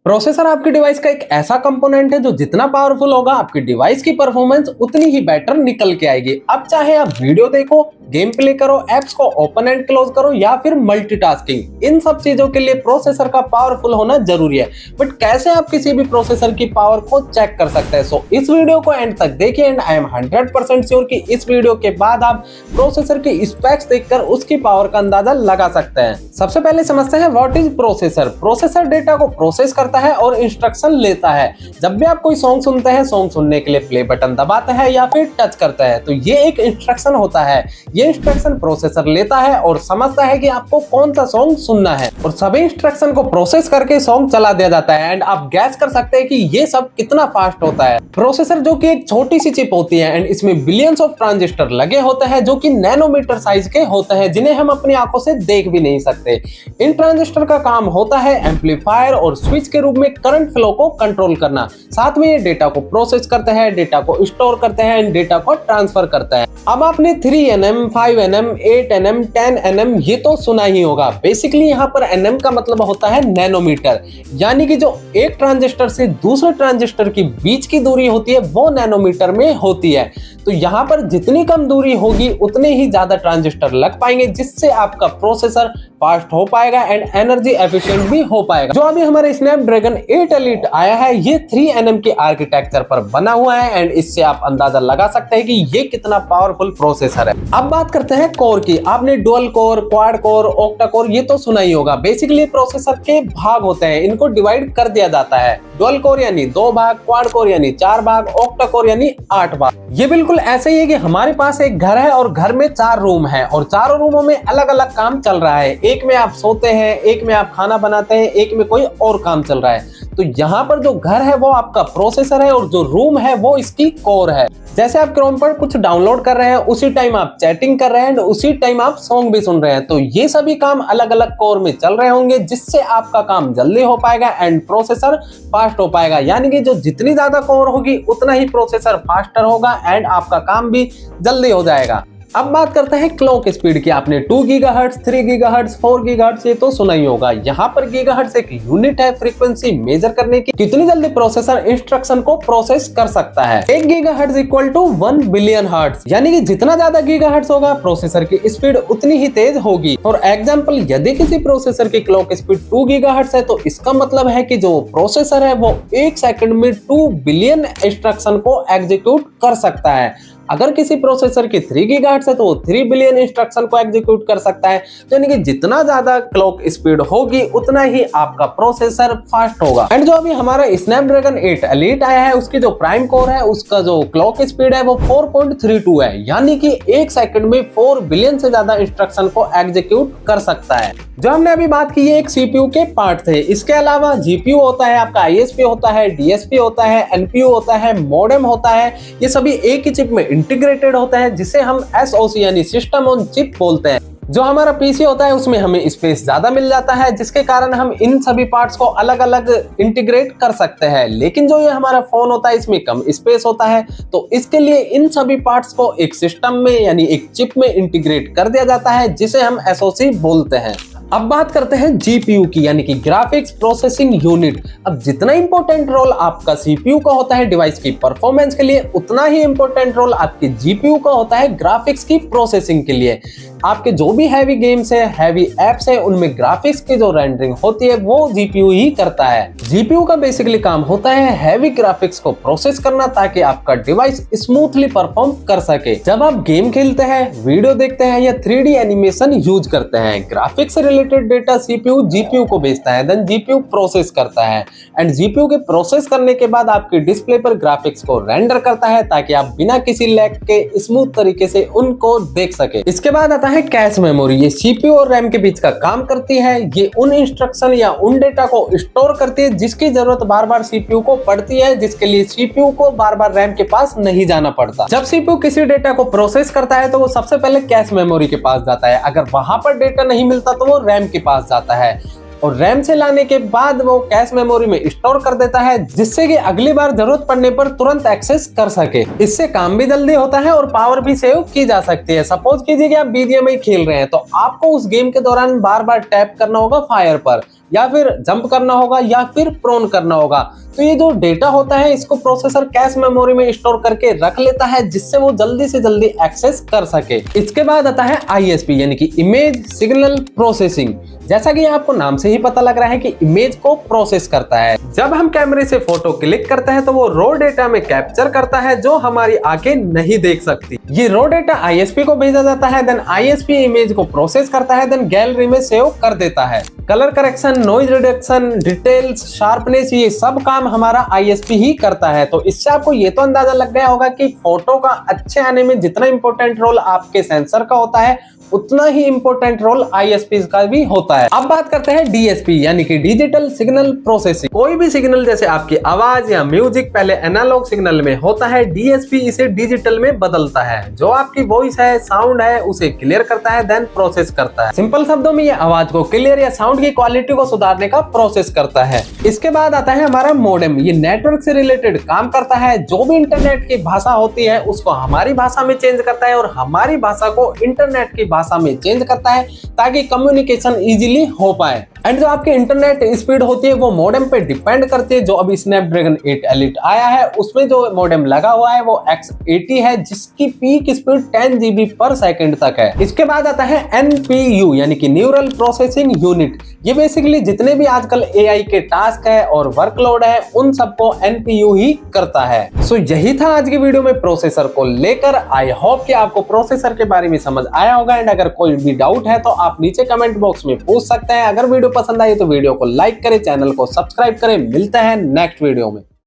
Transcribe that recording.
Processor आपके device का एक ऐसा कंपोनेंट है जो जितना पावरफुल होगा आपकी डिवाइस की परफॉर्मेंस उतनी ही बेटर निकल के आएगी। अब चाहे आप वीडियो देखो, गेम प्ले करो, एप्स को ओपन एंड क्लोज करो या फिर मल्टीटास्किंग, इन सब चीजों के लिए प्रोसेसर का पावरफुल होना जरूरी है। बट कैसे आप किसी भी प्रोसेसर की पावर को चेक कर सकते हैं? सो इस वीडियो को एंड तक देखिए एंड आई एम 100% श्योर कि इस वीडियो के बाद आप प्रोसेसर की स्पेक्स देखकर उसकी पावर का अंदाजा लगा सकते हैं। सबसे पहले समझते हैं what is processor. Processor data को प्रोसेस करता है और इंस्ट्रक्शन लेता है। जब भी आप कोई सॉन्ग सुनते हैं, सॉन्ग सुनने के लिए प्ले बटन दबाते हैं या फिर टच करते हैं, तो ये एक इंस्ट्रक्शन होता है। ये इंस्ट्रक्शन प्रोसेसर लेता है और समझता है कि आपको कौन सा सॉन्ग सुनना है और सभी इंस्ट्रक्शन को प्रोसेस करके सॉन्ग चला दिया जाता है। एंड आप गैस कर सकते हैं कि ये सब कितना फास्ट होता है। प्रोसेसर जो कि एक छोटी सी चिप होती है एंड इसमें बिलियंस ऑफ ट्रांजिस्टर लगे होते हैं जो कि नैनोमीटर साइज के होते हैं, जिन्हें हम अपनी आंखों से देख भी नहीं सकते। इन ट्रांजिस्टर का काम होता है एम्पलीफायर और स्विच के रूप में करंट फ्लो को कंट्रोल करना। साथ में ये डेटा को प्रोसेस करते हैं, डेटा को स्टोर करते हैं एंड डेटा को ट्रांसफर करते हैं। अब आपने 3nm, 5nm, 8nm, 10nm ये तो सुना ही होगा। बेसिकली यहाँ पर nm का मतलब होता है नैनोमीटर, यानी कि जो एक ट्रांजिस्टर से दूसरे ट्रांजिस्टर की बीच की दूरी होती है वो नैनोमीटर में होती है। तो यहाँ पर जितनी कम दूरी होगी उतने ही ज्यादा ट्रांजिस्टर लग पाएंगे, जिससे आपका प्रोसेसर फास्ट हो पाएगा एंड एनर्जी एफिशिएंट भी हो पाएगा। जो अभी हमारे स्नैपड्रैगन 8 एलीट आया है, ये 3nm के आर्किटेक्चर पर बना हुआ है एंड इससे आप अंदाजा लगा सकते हैं कि ये कितना पावरफुल प्रोसेसर है। अब बात करते हैं कोर की। आपने dual core, quad core, octa core ये तो सुना ही होगा। बेसिकली प्रोसेसर के भाग होते हैं, इनको डिवाइड कर दिया जाता है। डुअल कोर यानी 2 भाग, क्वाड कोर यानी 4 भाग, ऑक्टा कोर यानी 8 भाग। ये बिल्कुल ऐसे ही है कि हमारे पास एक घर है और घर में 4 रूम है और चारों रूमों में अलग अलग काम चल रहा है। एक में आप सोते हैं, एक में आप खाना बनाते हैं, एक में कोई और काम चल रहा है। तो यहाँ पर जो घर है वो आपका प्रोसेसर है और जो रूम है वो इसकी कोर है। जैसे आप क्रोम पर कुछ डाउनलोड कर रहे हैं, उसी टाइम आप चैटिंग कर रहे हैं, उसी टाइम आप सॉन्ग भी सुन रहे हैं, तो ये सभी काम अलग अलग कोर में चल रहे होंगे, जिससे आपका काम जल्दी हो पाएगा एंड प्रोसेसर फास्ट हो पाएगा। यानी कि जो जितनी ज्यादा कोर होगी उतना ही प्रोसेसर फास्टर होगा एंड आपका काम भी जल्दी हो जाएगा। अब बात करते हैं क्लॉक स्पीड की। आपने 2 गीगाहर्ट्ज, 3 गीगाहर्ट्ज, 4 गीगाहर्ट्ज ये तो सुना ही होगा। यहाँ पर गीगाहर्ट्ज एक यूनिट है फ्रीक्वेंसी मेजर करने की, कितनी जल्दी प्रोसेसर इंस्ट्रक्शन को प्रोसेस कर सकता है। 1 gigahertz equal to 1 billion hertz, यानी कि जितना ज्यादा गीगाहर्ट्ज होगा प्रोसेसर की स्पीड उतनी ही तेज होगी। फॉर एग्जाम्पल, यदि किसी प्रोसेसर की क्लॉक स्पीड 2 गीगाहर्ट्ज है तो इसका मतलब है कि जो प्रोसेसर है वो 1 सेकंड में 2 बिलियन इंस्ट्रक्शन को एग्जीक्यूट कर सकता है। अगर किसी प्रोसेसर की 3 गीगाहर्ट्ज है तो वो 3 बिलियन इंस्ट्रक्शन को एग्जीक्यूट कर सकता है। यानी कि जितना ज्यादा क्लॉक स्पीड होगी उतना ही आपका प्रोसेसर फास्ट होगा। एंड जो अभी हमारा स्नैपड्रैगन 8 एलीट आया है, उसकी जो प्राइम कोर है उसका जो क्लॉक स्पीड है वो 4.32 है, यानी कि 1 सेकंड में 4 बिलियन से ज्यादा इंस्ट्रक्शन को एग्जीक्यूट कर सकता है। जो हमने अभी बात की ये एक सीपीयू के पार्ट थे। इसके अलावा जीपीयू होता है, आपका आईएसपी होता है, डीएसपी होता है, एनपीयू होता है, मॉडेम होता है। ये सभी एक ही चिप में इंटीग्रेटेड होता है, जिसे हम एसओसी यानी सिस्टम ऑन चिप बोलते हैं। जो हमारा पीसी होता है उसमें हमें स्पेस ज्यादा मिल जाता है, जिसके कारण हम इन सभी पार्ट्स को अलग अलग इंटीग्रेट कर सकते हैं। लेकिन जो ये हमारा फोन होता है इसमें कम स्पेस होता है, तो इसके लिए इन सभी पार्ट्स को एक सिस्टम में यानी एक चिप में इंटीग्रेट कर दिया जाता है, जिसे हम एसओसी बोलते हैं। अब बात करते हैं जीपीयू की, यानी कि ग्राफिक्स प्रोसेसिंग यूनिट। अब जितना इंपॉर्टेंट रोल आपका सीपीयू का होता है डिवाइस की परफॉर्मेंस के लिए, उतना ही इंपॉर्टेंट रोल आपके जीपीयू का होता है ग्राफिक्स की प्रोसेसिंग के लिए। आपके जो भी हैवी गेम्स है, हैवी एप्स है, उनमें ग्राफिक्स की जो रेंडरिंग होती है वो जीपीयू ही करता है। जीपीयू का बेसिकली काम होता है हैवी ग्राफिक्स को प्रोसेस करना, ताकि आपका डिवाइस स्मूथली परफॉर्म कर सके। जब आप गेम खेलते हैं, वीडियो देखते हैं या 3D एनिमेशन यूज करते हैं, ग्राफिक्स से रिलेटेड डेटा सीपीयू जीपीयू को भेजता है, देन जीपीयू प्रोसेस करता है एंड जीपीयू के प्रोसेस करने के बाद आपके डिस्प्ले पर ग्राफिक्स को रेंडर करता है, ताकि आप बिना किसी लैग के स्मूथ तरीके से उनको देख सके। इसके बाद आता है कैश मेमोरी। ये सीपीयू और रैम के बीच का काम करती है। ये उन इंस्ट्रक्शन या उन डेटा को स्टोर करती है जिसकी जरूरत बार बार सीपीयू को पड़ती है, जिसके लिए सीपीयू को बार बार रैम के पास नहीं जाना पड़ता। जब सीपीयू किसी डेटा को प्रोसेस करता है तो वो सबसे पहले कैश मेमोरी के पास जाता है। अगर वहां पर डेटा नहीं मिलता तो वो रैम के पास जाता है और रैम से लाने के बाद वो कैश मेमोरी में स्टोर कर देता है, जिससे कि अगली बार जरूरत पड़ने पर तुरंत एक्सेस कर सके। इससे काम भी जल्दी होता है और पावर भी सेव की जा सकती है। सपोज कीजिए कि आप बीजीएमआई खेल रहे हैं, तो आपको उस गेम के दौरान बार बार टैप करना होगा फायर पर, या फिर जंप करना होगा या फिर प्रोन करना होगा। तो ये जो डेटा होता है इसको प्रोसेसर कैश मेमोरी में स्टोर करके रख लेता है, जिससे वो जल्दी से जल्दी एक्सेस कर सके। इसके बाद आता है ISP यानी कि इमेज सिग्नल प्रोसेसिंग। जैसा कि आपको नाम से ही पता लग रहा है कि इमेज को प्रोसेस करता है। जब हम कैमरे से फोटो क्लिक करते हैं तो वो रॉ डेटा में कैप्चर करता है जो हमारी आंखें नहीं देख सकती। ये रॉ डेटा ISP को भेजा जाता है, देन ISP इमेज को प्रोसेस करता है, देन गैलरी में सेव कर देता है। Colour correction, noise reduction, details, sharpness, ये सब काम हमारा ISP ही करता है। तो इससे आपको ये तो अंदाजा लग गया होगा कि फोटो का अच्छे आने में जितना इंपॉर्टेंट रोल आपके सेंसर का होता है उतना ही इंपॉर्टेंट रोल ISP का भी होता है। अब बात करते हैं DSP यानी कि डिजिटल सिग्नल प्रोसेसिंग। कोई भी सिग्नल जैसे आपकी आवाज या म्यूजिक पहले एनालॉग सिग्नल में होता है, DSP इसे डिजिटल में बदलता है। जो आपकी वॉइस है, साउंड है, उसे क्लियर करता है, देन प्रोसेस करता है। सिंपल शब्दों में ये आवाज को क्लियर या साउंड की क्वालिटी को सुधारने का प्रोसेस करता है। इसके बाद आता है हमारा मॉडेम। ये नेटवर्क से रिलेटेड काम करता है। जो भी इंटरनेट की भाषा होती है उसको हमारी भाषा में चेंज करता है और हमारी भाषा को इंटरनेट की भाषा में चेंज करता है ताकि कम्युनिकेशन इजीली हो पाए। एंड जो आपकी इंटरनेट स्पीड होती है वो मॉडेम पे डिपेंड करती है। जो अभी स्नैपड्रैगन 8 एलिट आया है उसमें जो मॉडेम लगा हुआ है वो X80 है, जिसकी पीक स्पीड 10 GB पर सेकंड तक है। इसके बाद आता है NPU यानी कि न्यूरल प्रोसेसिंग यूनिट। ये बेसिकली जितने भी आजकल AI के टास्क है और वर्कलोड है उन सबको NPU ही करता है। सो यही था आज की वीडियो में प्रोसेसर को लेकर। आई होप कि आपको प्रोसेसर के बारे में समझ आया होगा। एंड अगर कोई भी डाउट है तो आप नीचे कमेंट बॉक्स में पूछ सकते हैं। अगर वीडियो पसंद आई तो वीडियो को लाइक करें, चैनल को सब्सक्राइब करें। मिलते हैं नेक्स्ट वीडियो में।